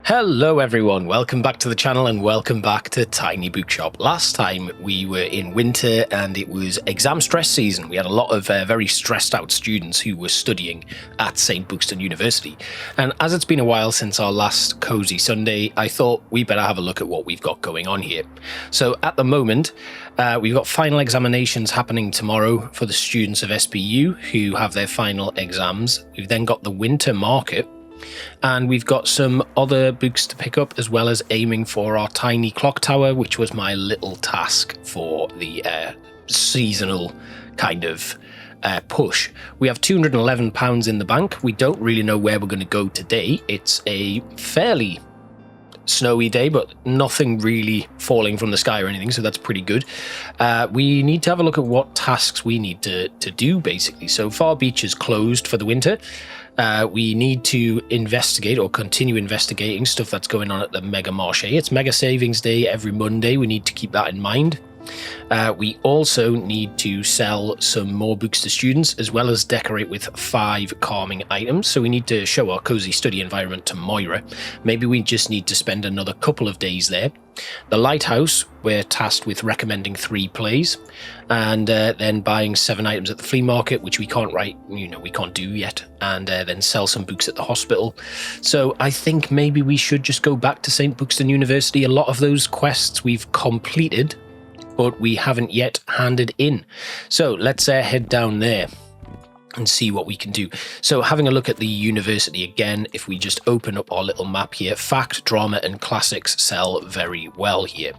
Hello everyone, welcome back to the channel and welcome back to Tiny Bookshop. Last time we were in winter and it was exam stress season. We had a lot of very stressed out students who were studying at Saint Buxton University. And as it's been a while since our last Cozy Sunday, I thought we better have a look at what we've got going on here. So at the moment, we've got final examinations happening tomorrow for the students of SBU who have their final exams. We've then got the winter market. And we've got some other books to pick up, as well as aiming for our tiny clock tower, which was my little task for the seasonal kind of push. We have £211 in the bank. We don't really know where we're going to go today. It's a fairly snowy day, but nothing really falling from the sky or anything, so that's pretty good. We need to have a look at what tasks we need to do, basically. So Far Beach is closed for the winter. We need to investigate or continue investigating stuff that's going on at the Mega Marché. It's Mega Savings Day every Monday. We need to keep that in mind. We also need to sell some more books to students, as well as decorate with 5 calming items. So we need to show our cozy study environment to Moira. Maybe we just need to spend another couple of days there. The Lighthouse, we're tasked with recommending 3 plays, and then buying 7 items at the flea market, which we can't we can't do yet, and then sell some books at the hospital. So I think maybe we should just go back to Saint Buxton University. A lot of those quests we've completed, but we haven't yet handed in. So let's head down there and see what we can do. So having a look at the university again, if we just open up our little map here, fact, drama and classics sell very well here.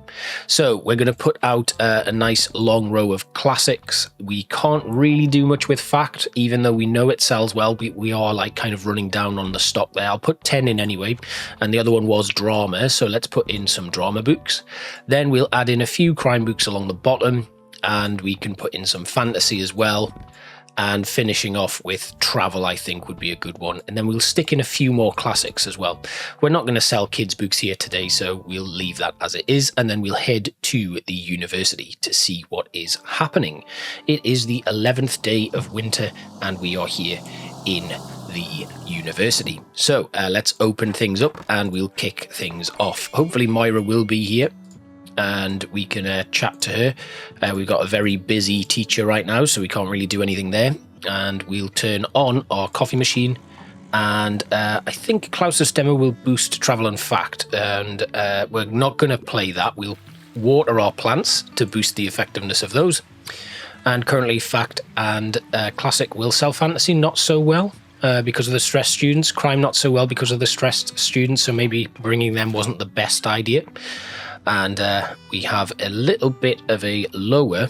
So we're going to put out a nice long row of classics. We can't really do much with fact, even though we know it sells well. We are like kind of running down on the stock there. I'll put 10 in anyway, and the other one was drama, so let's put in some drama books. Then we'll add in a few crime books along the bottom, and we can put in some fantasy as well. And finishing off with travel, I think, would be a good one. And then we'll stick in a few more classics as well. We're not going to sell kids' books here today, so we'll leave that as it is. And then we'll head to the university to see what is happening. It is the 11th day of winter, and we are here in the university. So let's open things up and we'll kick things off. Hopefully Moira will be here and we can chat to her. We've got a very busy teacher right now, so we can't really do anything there. And we'll turn on our coffee machine, and I think Klaus's demo will boost travel and fact, and we're not going to play that. We'll water our plants to boost the effectiveness of those. And currently fact and classic will sell fantasy not so well because of the stressed students, crime not so well because of the stressed students, so maybe bringing them wasn't the best idea. And we have a little bit of a lower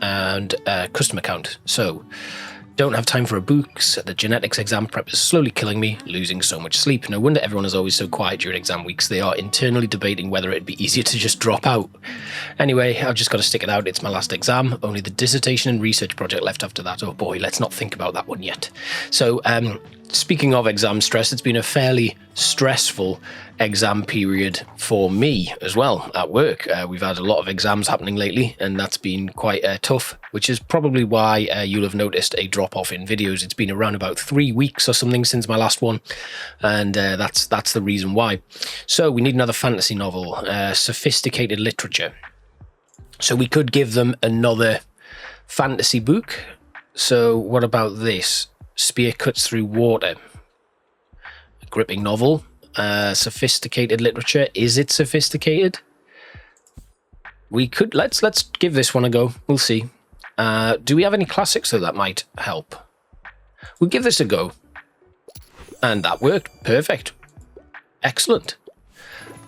and customer count, so don't have time for books. The genetics exam prep is slowly killing me, losing so much sleep. No wonder everyone is always so quiet during exam weeks. They are internally debating whether it'd be easier to just drop out. Anyway, I've just got to stick it out. It's my last exam, only the dissertation and research project left after that. Oh boy, let's not think about that one yet. So speaking of exam stress, it's been a fairly stressful exam period for me as well at work. We've had a lot of exams happening lately, and that's been quite tough, which is probably why you'll have noticed a drop off in videos. It's been around about 3 weeks or something since my last one, and that's the reason why. So we need another fantasy novel, sophisticated literature. So we could give them another fantasy book. So what about this? Spear Cuts Through Water. A gripping novel. Sophisticated literature. Is it sophisticated? We could let's give this one a go. We'll see. Do we have any classics that might help? We'll give this a go. And that worked. Perfect. Excellent.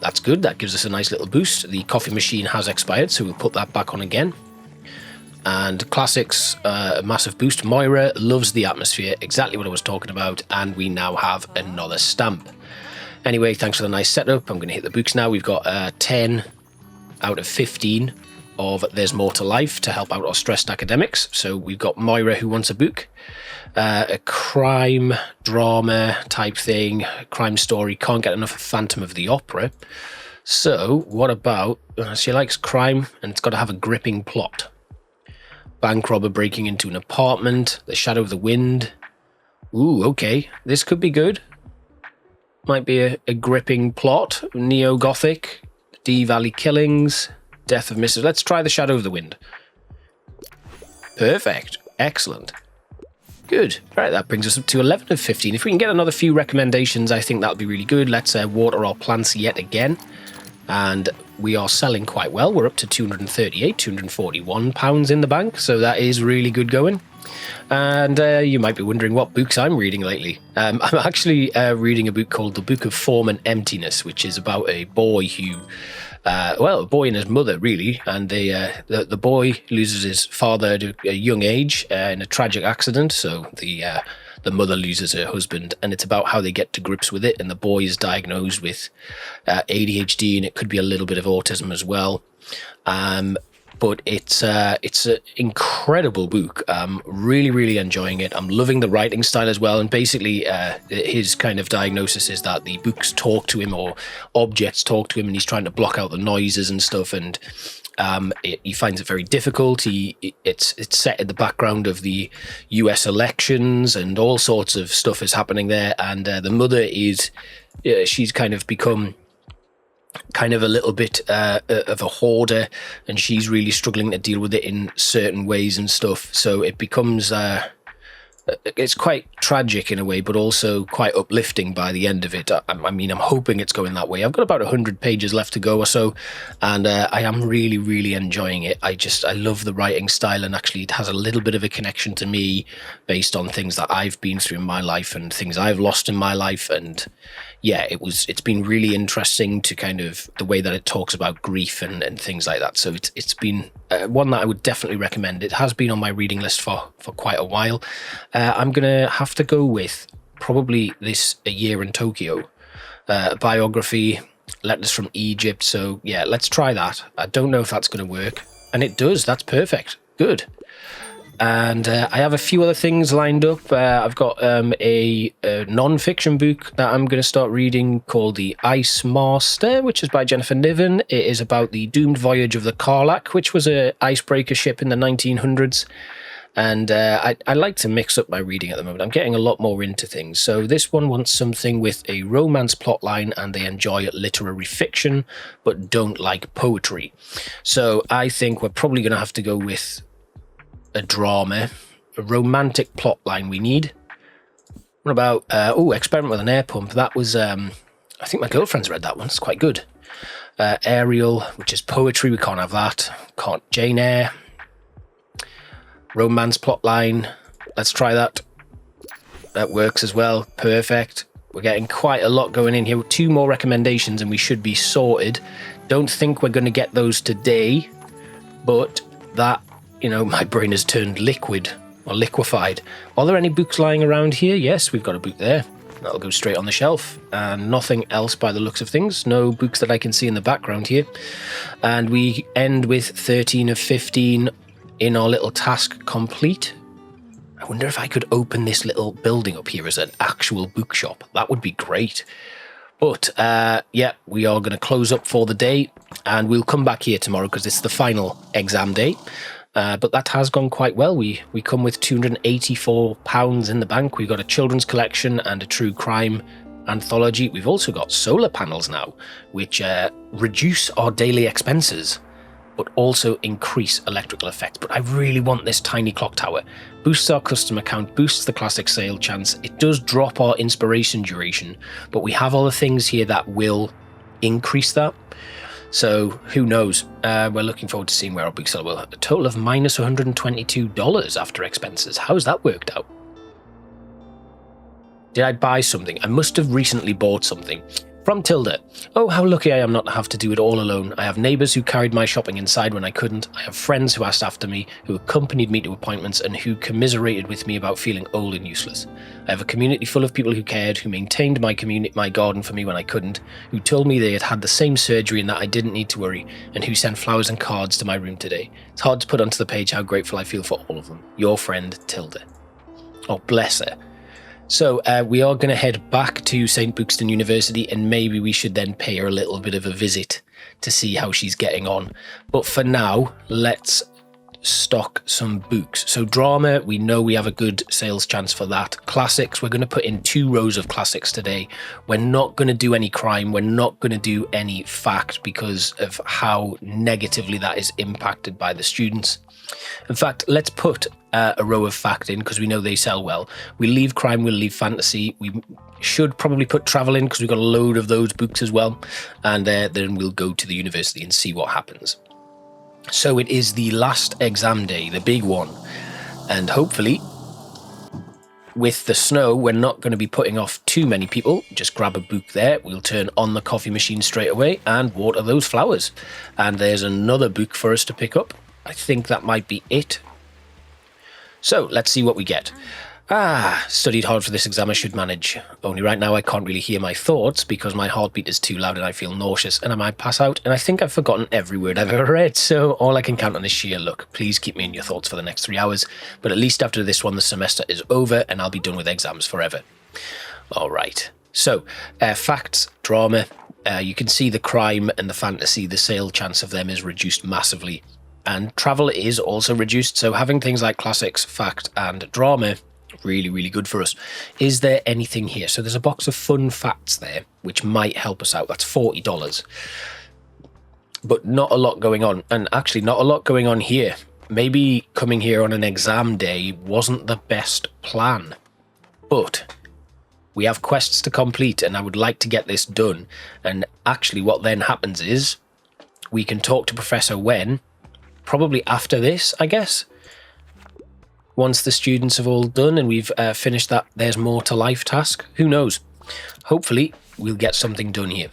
That's good. That gives us a nice little boost. The coffee machine has expired, so we'll put that back on again. And classics, a massive boost. Moira loves the atmosphere, exactly what I was talking about, and we now have another stamp. Anyway, thanks for the nice setup. I'm going to hit the books now. We've got 10 out of 15 of There's More to Life to help out our stressed academics. So we've got Moira who wants a book, a crime drama type thing, crime story. Can't get enough of Phantom of the Opera. So what about, she likes crime and it's got to have a gripping plot. Bank robber breaking into an apartment, The Shadow of the Wind. Ooh, okay, this could be good. Might be a gripping plot. Neo-Gothic, D Valley Killings, Death of Mrs. Let's try The Shadow of the Wind. Perfect. Excellent. Good. Right, that brings us up to 11 of 15. If we can get another few recommendations, I think that'll be really good. Let's water our plants yet again. And we are selling quite well. We're up to 238, 241 pounds in the bank. So that is really good going. And you might be wondering what books I'm reading lately. I'm actually reading a book called The Book of Form and Emptiness, which is about a boy who, a boy and his mother, really. And the boy loses his father at a young age in a tragic accident. So the mother loses her husband, and it's about how they get to grips with it. And the boy is diagnosed with ADHD, and it could be a little bit of autism as well. But it's an incredible book. I'm really, really enjoying it. I'm loving the writing style as well. And basically, his kind of diagnosis is that the books talk to him, or objects talk to him, and he's trying to block out the noises and stuff. And he finds it very difficult. It's set in the background of the US elections, and all sorts of stuff is happening there. And the mother she's kind of become kind of a little bit of a hoarder, and she's really struggling to deal with it in certain ways and stuff. So it becomes it's quite tragic in a way, but also quite uplifting by the end of it. I mean, I'm hoping it's going that way. I've got about 100 pages left to go or so, and I am really, really enjoying it. I love the writing style, and actually it has a little bit of a connection to me based on things that I've been through in my life and things I've lost in my life. And yeah, it's been really interesting to kind of the way that it talks about grief and things like that. So it's been one that I would definitely recommend. It has been on my reading list for quite a while. I'm going to have to go with probably this A Year in Tokyo biography, Letters from Egypt. So yeah, let's try that. I don't know if that's going to work. And it does. That's perfect. Good. And I have a few other things lined up. I've got a non-fiction book that I'm going to start reading called The Ice Master, which is by Jennifer Niven. It is about the doomed voyage of the Karlak, which was an icebreaker ship in the 1900s. And I like to mix up my reading at the moment. I'm getting a lot more into things. So this one wants something with a romance plotline, and they enjoy literary fiction, but don't like poetry. So I think we're probably going to have to go with a drama, a romantic plot line we need. What about, Experiment with an Air Pump? That was, I think my girlfriend's read that one. It's quite good. Ariel, which is poetry. We can't have that. Jane Eyre. Romance plot line. Let's try that. That works as well. Perfect. We're getting quite a lot going in here. 2 more recommendations and we should be sorted. Don't think we're going to get those today, but that, my brain has turned liquid or liquefied. Are there any books lying around here? Yes, we've got a book there. That'll go straight on the shelf. And nothing else by the looks of things. No books that I can see in the background here. And we end with 13 of 15 in our little task complete. I wonder if I could open this little building up here as an actual bookshop. That would be great. But yeah, we are going to close up for the day, and we'll come back here tomorrow because it's the final exam day. But that has gone quite well. We come with £284 in the bank. We've got a children's collection and a true crime anthology. We've also got solar panels now, which reduce our daily expenses, but also increase electrical effects. But I really want this tiny clock tower. Boosts our customer count, boosts the classic sale chance. It does drop our inspiration duration, but we have all the things here that will increase that. So who knows? We're looking forward to seeing where our book sale will. A total of minus $122 after expenses. How's that worked out? Did I buy something? I must have recently bought something. From Tilda. Oh, how lucky I am not to have to do it all alone. I have neighbours who carried my shopping inside when I couldn't. I have friends who asked after me, who accompanied me to appointments, and who commiserated with me about feeling old and useless. I have a community full of people who cared, who maintained my garden for me when I couldn't, who told me they had had the same surgery and that I didn't need to worry, and who sent flowers and cards to my room today. It's hard to put onto the page how grateful I feel for all of them. Your friend, Tilda. Oh, bless her. So we are going to head back to Saint Buxton University, and maybe we should then pay her a little bit of a visit to see how she's getting on. But for now, let's stock some books. So drama, we know we have a good sales chance for that. Classics, we're going to put in 2 rows of classics today. We're not going to do any crime. We're not going to do any fact because of how negatively that is impacted by the students. In fact, let's put a row of fact in because we know they sell well. We leave crime, we'll leave fantasy. We should probably put travel in because we've got a load of those books as well. And then we'll go to the university and see what happens. So it is the last exam day, the big one. And hopefully, with the snow, we're not going to be putting off too many people. Just grab a book there. We'll turn on the coffee machine straight away and water those flowers. And there's another book for us to pick up. I think that might be it. So let's see what we get. Studied hard for this exam, I should manage. Only right now I can't really hear my thoughts because my heartbeat is too loud and I feel nauseous and I might pass out. And I think I've forgotten every word I've ever read. So all I can count on is sheer luck. Please keep me in your thoughts for the next 3 hours. But at least after this one, the semester is over and I'll be done with exams forever. All right. So facts, drama. You can see the crime and the fantasy. The sale chance of them is reduced massively. And travel is also reduced. So having things like classics, fact and drama, really, really good for us. Is there anything here? So there's a box of fun facts there, which might help us out. That's $40. But not a lot going on. And actually not a lot going on here. Maybe coming here on an exam day wasn't the best plan. But we have quests to complete and I would like to get this done. And actually what then happens is we can talk to Professor Wen, probably after this, I guess. Once the students have all done and we've finished that there's more to life task, who knows? Hopefully we'll get something done here.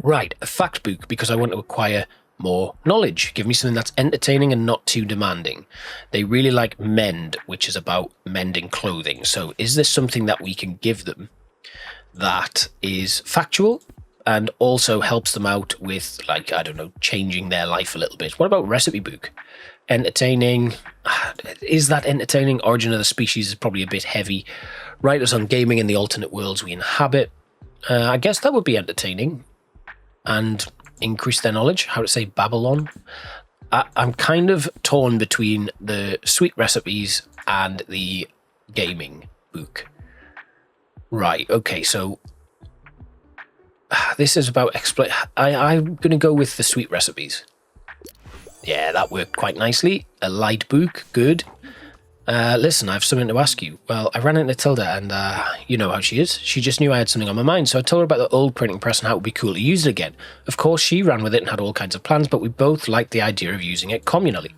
Right, a fact book because I want to acquire more knowledge. Give me something that's entertaining and not too demanding. They really like mend, which is about mending clothing. So is this something that we can give them that is factual and also helps them out with, like, I don't know, changing their life a little bit? What about recipe book? Entertaining. Is that entertaining? Origin of the Species is probably a bit heavy. Writers on gaming in the alternate worlds we inhabit. I guess that would be entertaining and increase their knowledge. How to say Babylon. I'm kind of torn between the sweet recipes and the gaming book. Right, okay, so this is about I'm going to go with the sweet recipes. Yeah, that worked quite nicely. A light book, good. Listen, I have something to ask you. Well, I ran into Tilda and you know how she is. She just knew I had something on my mind, so I told her about the old printing press and how it would be cool to use it again. Of course, she ran with it and had all kinds of plans, but we both liked the idea of using it communally.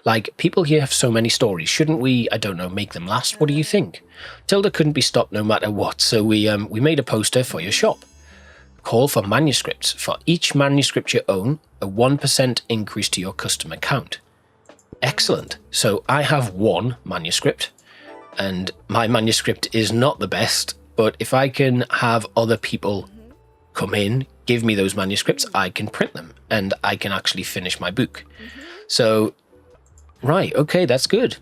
Like, people here have so many stories. Shouldn't we, I don't know, make them last? What do you think? Tilda couldn't be stopped no matter what, so we made a poster for your shop. Call for manuscripts. For each manuscript you own, a 1% increase to your customer count. Excellent. So I have 1 manuscript, and my manuscript is not the best, but if I can have other people come in, give me those manuscripts, I can print them, and I can actually finish my book. So, right, okay, that's good.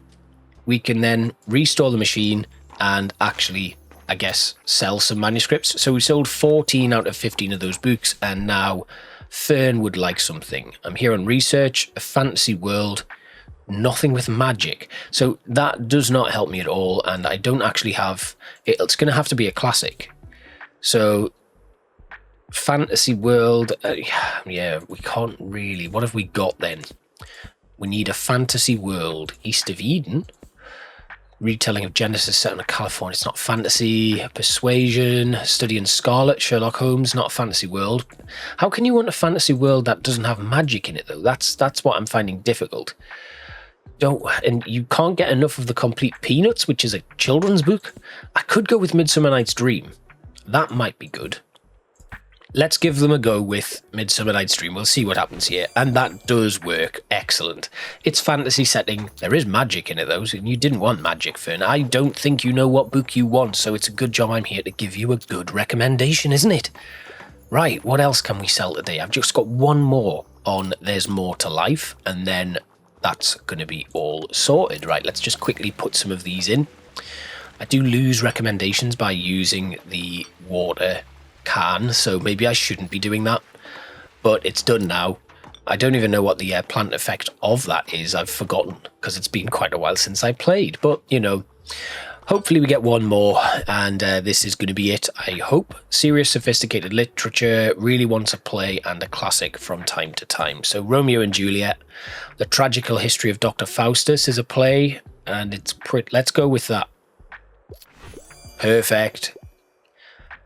We can then restore the machine and actually, I guess, sell some manuscripts. So we sold 14 out of 15 of those books, and now Fern would like something. I'm here on research, a fantasy world, nothing with magic. So that does not help me at all, and I don't actually have... It's going to have to be a classic. So, fantasy world... yeah, we can't really... What have we got then? We need a fantasy world. East of Eden? Retelling of Genesis set in California. It's not fantasy. Persuasion. Study in Scarlet. Sherlock Holmes. Not a fantasy world. How can you want a fantasy world that doesn't have magic in it, though? That's what I'm finding difficult. And you can't get enough of the Complete Peanuts, which is a children's book. I could go with Midsummer Night's Dream. That might be good. Let's give them a go with Midsummer Night's Dream. We'll see what happens here. And that does work. Excellent. It's fantasy setting. There is magic in it, though. So you didn't want magic, Fern. I don't think you know what book you want, so it's a good job I'm here to give you a good recommendation, isn't it? Right, what else can we sell today? I've just got 1 more on There's More to Life, and then that's going to be all sorted. Right, let's just quickly put some of these in. I do lose recommendations by using the water can, so maybe I shouldn't be doing that. But it's done now. I don't even know what the plant effect of that is. I've forgotten because it's been quite a while since I played. But, you know, hopefully we get one more and this is going to be it, I hope. Serious, sophisticated literature, really want to play, and a classic from time to time. So Romeo and Juliet, The Tragical History of Dr. Faustus is a play, and it's let's go with that. Perfect.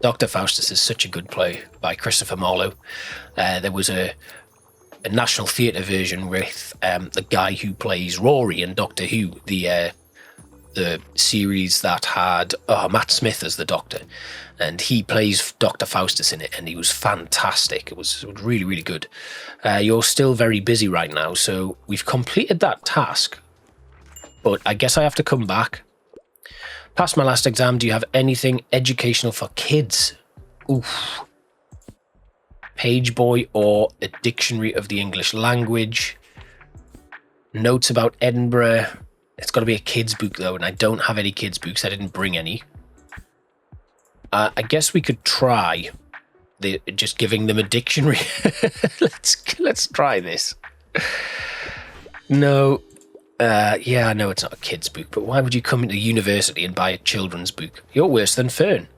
Dr. Faustus is such a good play by Christopher Marlowe. There was a National Theatre version with the guy who plays Rory in Doctor Who, the series that had Matt Smith as the Doctor, and he plays Dr. Faustus in it, and he was fantastic. It was really, really good. You're still very busy right now, so we've completed that task, but I guess I have to come back. Passed my last exam. Do you have anything educational for kids? Oof. Page Boy or a dictionary of the English language. Notes about Edinburgh. It's got to be a kid's book though, and I don't have any kids' books. I didn't bring any. I guess we could try just giving them a dictionary. let's try this. No. Yeah, I know it's not a kid's book, but why would you come into university and buy a children's book? You're worse than Fern.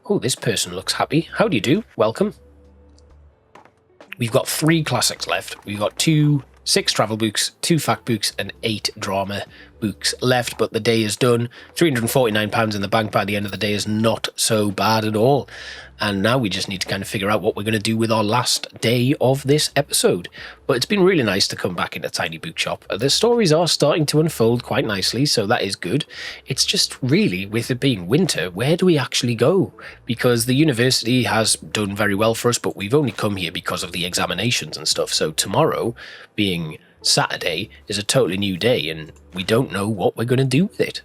Oh, this person looks happy. How do you do? Welcome. We've got 3 classics left. We've got 6 travel books, 2 fact books, and 8 drama books left, but the day is done. £349 in the bank by the end of the day is not so bad at all. And now we just need to kind of figure out what we're going to do with our last day of this episode. But it's been really nice to come back into Tiny Bookshop. The stories are starting to unfold quite nicely, so that is good. It's just really, with it being winter, where do we actually go? Because the university has done very well for us, but we've only come here because of the examinations and stuff. So tomorrow, being Saturday, is a totally new day, and we don't know what we're going to do with it.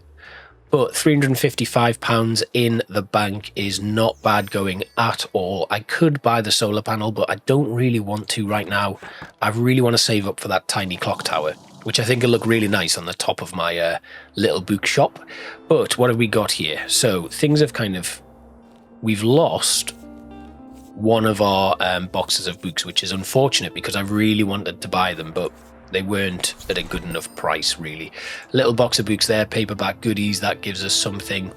But £355 in the bank is not bad going at all. I could buy the solar panel, but I don't really want to right now. I really want to save up for that tiny clock tower, which I think will look really nice on the top of my little bookshop. But what have we got here? So things have we've lost one of our boxes of books, which is unfortunate because I really wanted to buy them, but they weren't at a good enough price, really. A little box of books there, paperback goodies, that gives us something.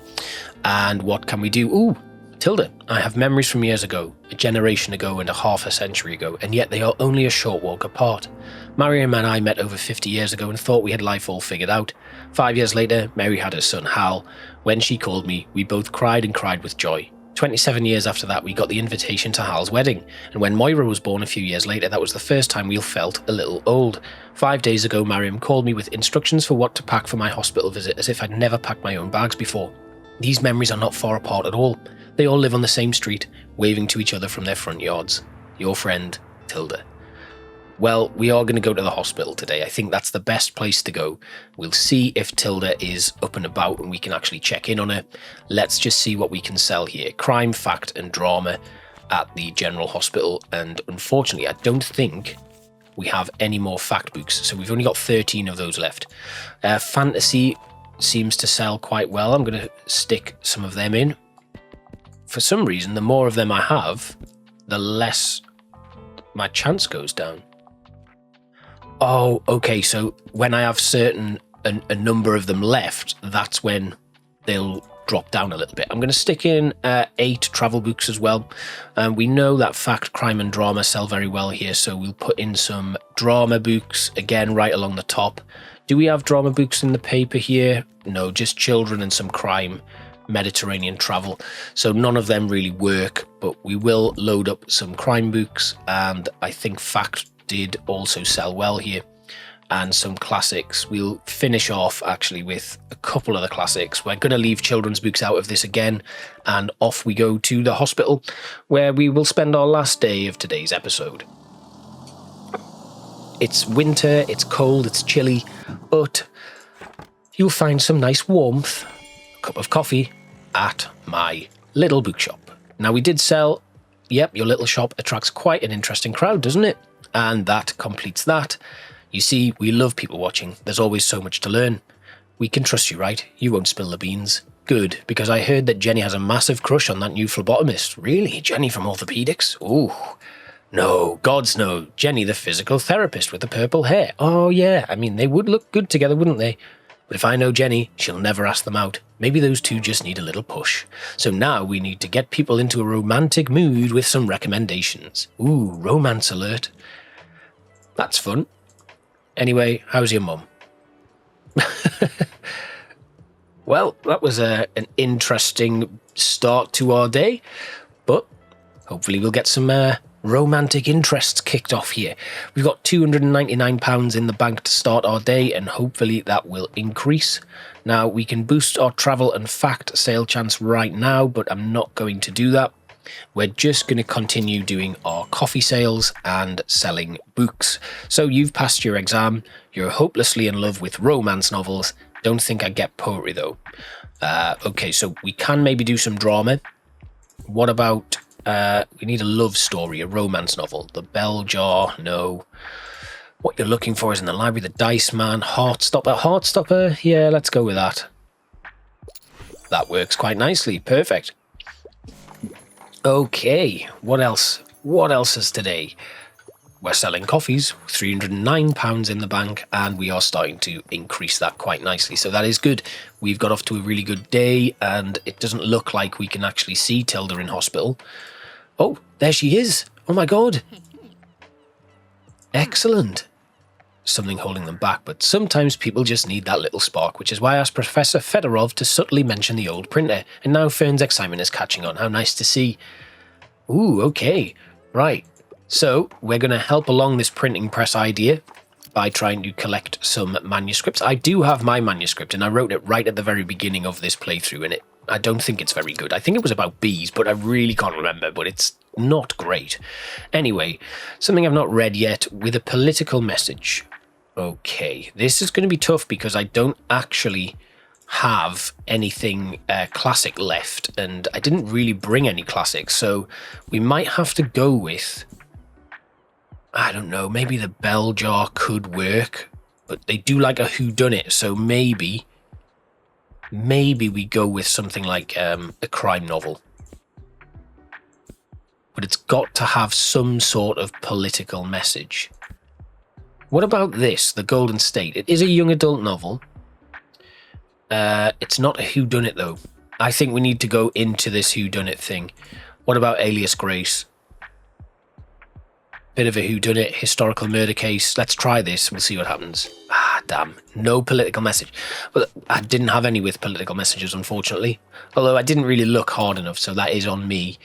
And what can we do? Ooh, Tilda. I have memories from years ago, a generation ago and a half a century ago, and yet they are only a short walk apart. Mariam and I met over 50 years ago and thought we had life all figured out. 5 years later, Mary had her son, Hal. When she called me, we both cried and cried with joy. 27 years after that, we got the invitation to Hal's wedding, and when Moira was born a few years later, that was the first time we felt a little old. 5 days ago, Mariam called me with instructions for what to pack for my hospital visit, as if I'd never packed my own bags before. These memories are not far apart at all. They all live on the same street, waving to each other from their front yards. Your friend, Tilda. Well, we are going to go to the hospital today. I think that's the best place to go. We'll see if Tilda is up and about and we can actually check in on her. Let's just see what we can sell here. Crime, fact and drama at the General Hospital. And unfortunately, I don't think we have any more fact books. So we've only got 13 of those left. Fantasy seems to sell quite well. I'm going to stick some of them in. For some reason, the more of them I have, the less my chance goes down. Oh, okay, so when I have a number of them left, that's when they'll drop down a little bit. I'm going to stick in 8 travel books as well. We know that fact, crime and drama sell very well here, so we'll put in some drama books, again, right along the top. Do we have drama books in the paper here? No, just children and some crime, Mediterranean travel. So none of them really work, but we will load up some crime books, and I think fact did also sell well here, and some classics. We'll finish off actually with a couple of the classics. We're going to leave children's books out of this again, and off we go to the hospital, where we will spend our last day of today's episode. It's winter, it's cold, it's chilly, but you'll find some nice warmth, a cup of coffee at my little bookshop. Now, we did sell, yep, your little shop attracts quite an interesting crowd, doesn't it? And that completes that. You see, we love people watching. There's always so much to learn. We can trust you, right? You won't spill the beans. Good, because I heard that Jenny has a massive crush on that new phlebotomist. Really? Jenny from orthopedics? Ooh, No, gods no. Jenny, the physical therapist with the purple hair. Oh yeah, I mean, they would look good together, wouldn't they? But if I know Jenny, she'll never ask them out. Maybe those two just need a little push. So now we need to get people into a romantic mood with some recommendations. Ooh, romance alert. That's fun. Anyway, how's your mum? Well, that was an interesting start to our day, but hopefully we'll get some romantic interests kicked off here. We've got £299 in the bank to start our day, and hopefully that will increase. Now, we can boost our travel and fact sale chance right now, but I'm not going to do that. We're just going to continue doing our coffee sales and selling books. So you've passed your exam. You're hopelessly in love with romance novels. Don't think I get poetry, though. Okay, so we can maybe do some drama. What about... we need a love story, a romance novel. The Bell Jar, no. What you're looking for is in the library. The Dice Man, Heartstopper. Heartstopper, yeah, let's go with that. That works quite nicely. Perfect. Okay, what else? What else is today? We're selling coffees, £309 in the bank, and we are starting to increase that quite nicely. So that is good. We've got off to a really good day, and it doesn't look like we can actually see Tilda in hospital. Oh, there she is. Oh my God. Excellent. Something holding them back, but sometimes people just need that little spark, which is why I asked Professor Fedorov to subtly mention the old printer. And now Fern's excitement is catching on. How nice to see. Ooh, okay. Right. So we're going to help along this printing press idea by trying to collect some manuscripts. I do have my manuscript, and I wrote it right at the very beginning of this playthrough, and I don't think it's very good. I think it was about bees, but I really can't remember, but it's not great. Anyway, something I've not read yet with a political message. Okay, this is going to be tough because I don't actually have anything classic left, and I didn't really bring any classics, so we might have to go with... I don't know, maybe the Bell Jar could work, but they do like a whodunit, so maybe we go with something like a crime novel. But it's got to have some sort of political message. What about this, The Golden State? It is a young adult novel. It's not a whodunit, though. I think we need to go into this whodunit thing. What about Alias Grace? Bit of a whodunit, historical murder case. Let's try this. We'll see what happens. Ah, damn. No political message. Well, I didn't have any with political messages, unfortunately. Although I didn't really look hard enough, so that is on me.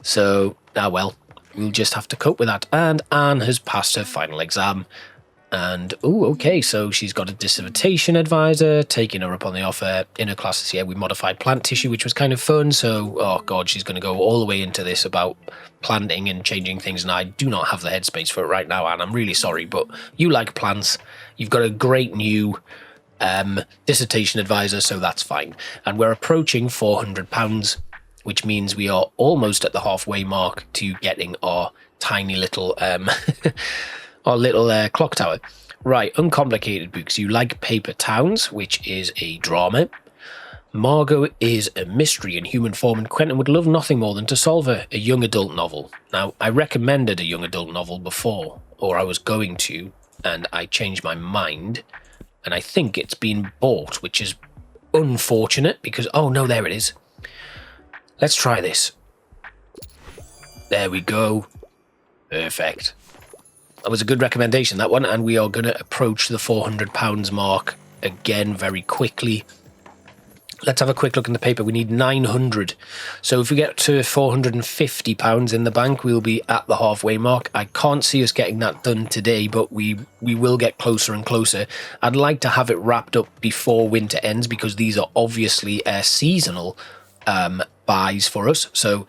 So, well, we'll just have to cope with that. And Anne has passed her final exam. And, oh, okay, so she's got a dissertation advisor taking her up on the offer. In her classes here, we modified plant tissue, which was kind of fun. So, oh, God, she's going to go all the way into this about planting and changing things. And I do not have the headspace for it right now, Anne. I'm really sorry, but you like plants. You've got a great new dissertation advisor, so that's fine. And we're approaching £400, which means we are almost at the halfway mark to getting our tiny little... our little clock tower. Right, uncomplicated books. You like Paper Towns, which is a drama. Margot is a mystery in human form, and Quentin would love nothing more than to solve her. A young adult novel. Now, I recommended a young adult novel before, or I was going to, and I changed my mind, and I think it's been bought, which is unfortunate, because... Oh, no, there it is. Let's try this. There we go. Perfect. That was a good recommendation, that one, and we are going to approach the £400 mark again very quickly. Let's have a quick look in the paper. We need 900. So if we get to £450 in the bank, we'll be at the halfway mark. I can't see us getting that done today, but we will get closer and closer. I'd like to have it wrapped up before winter ends, because these are obviously seasonal buys for us. So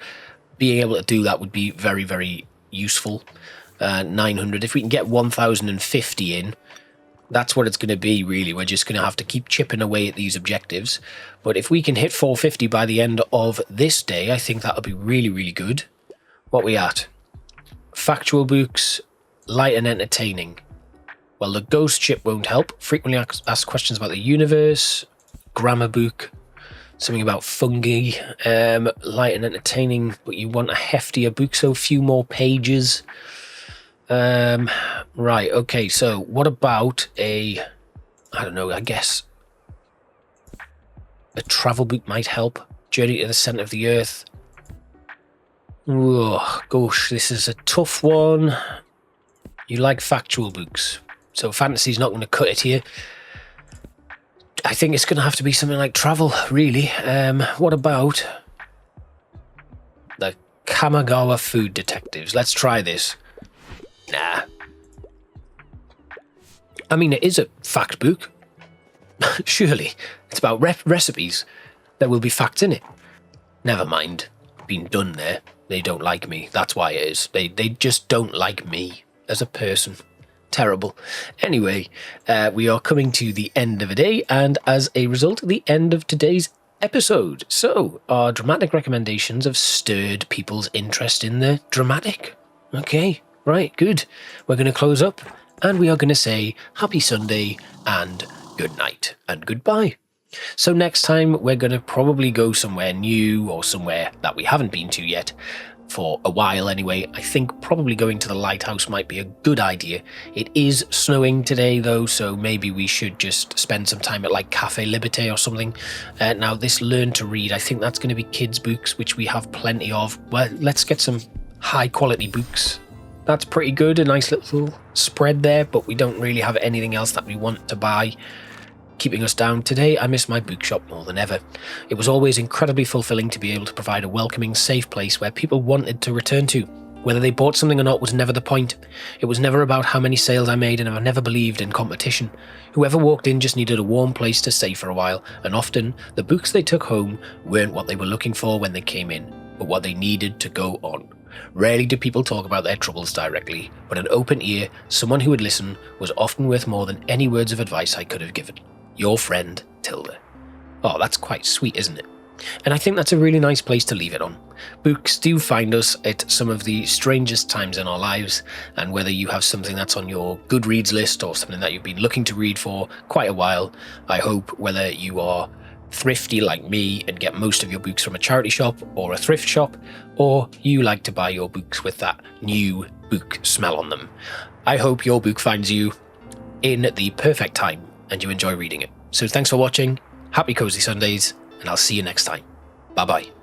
being able to do that would be very, very useful. 900. If we can get 1,050 in, that's what it's going to be, really. We're just going to have to keep chipping away at these objectives. But if we can hit 450 by the end of this day, I think that'll be really, really good. What we at? Factual books, light and entertaining. Well, the ghost ship won't help. Frequently asked questions about the universe. Grammar book. Something about fungi. Light and entertaining, but you want a heftier book, so a few more pages. Right, okay, so what about I don't know, I guess a travel book might help. Journey to the Centre of the Earth. Oh, gosh, this is a tough one. You like factual books, so fantasy's not going to cut it here. I think it's going to have to be something like travel, really. What about the Kamigawa Food Detectives? Let's try this. Nah. I mean, it is a fact book. Surely. It's about recipes. There will be facts in it. Never mind. Been done there. They don't like me. That's why it is. They just don't like me as a person. Terrible. Anyway, we are coming to the end of a day, and as a result, the end of today's episode. So, our dramatic recommendations have stirred people's interest in the dramatic. Okay, right, good. We're going to close up, and we are going to say happy Sunday, and good night, and goodbye. So next time, we're going to probably go somewhere new, or somewhere that we haven't been to yet. For a while anyway. I think probably going to the lighthouse might be a good idea. It is snowing today though, so maybe we should just spend some time at like Cafe Liberté or something. Now this Learn to Read, I think that's going to be kids books, which we have plenty of. Well, let's get some high quality books. That's pretty good, a nice little spread there, but we don't really have anything else that we want to buy. Keeping us down today, I miss my bookshop more than ever. It was always incredibly fulfilling to be able to provide a welcoming, safe place where people wanted to return to. Whether they bought something or not was never the point. It was never about how many sales I made, and I never believed in competition. Whoever walked in just needed a warm place to stay for a while, and often the books they took home weren't what they were looking for when they came in, but what they needed to go on. Rarely do people talk about their troubles directly, but an open ear, someone who would listen, was often worth more than any words of advice I could have given. Your friend, Tilda. Oh, that's quite sweet, isn't it? And I think that's a really nice place to leave it on. Books do find us at some of the strangest times in our lives, and whether you have something that's on your Goodreads list or something that you've been looking to read for quite a while, I hope whether you are thrifty like me and get most of your books from a charity shop or a thrift shop, or you like to buy your books with that new book smell on them. I hope your book finds you in the perfect time and you enjoy reading it. So thanks for watching, happy cozy Sundays, and I'll see you next time. Bye bye.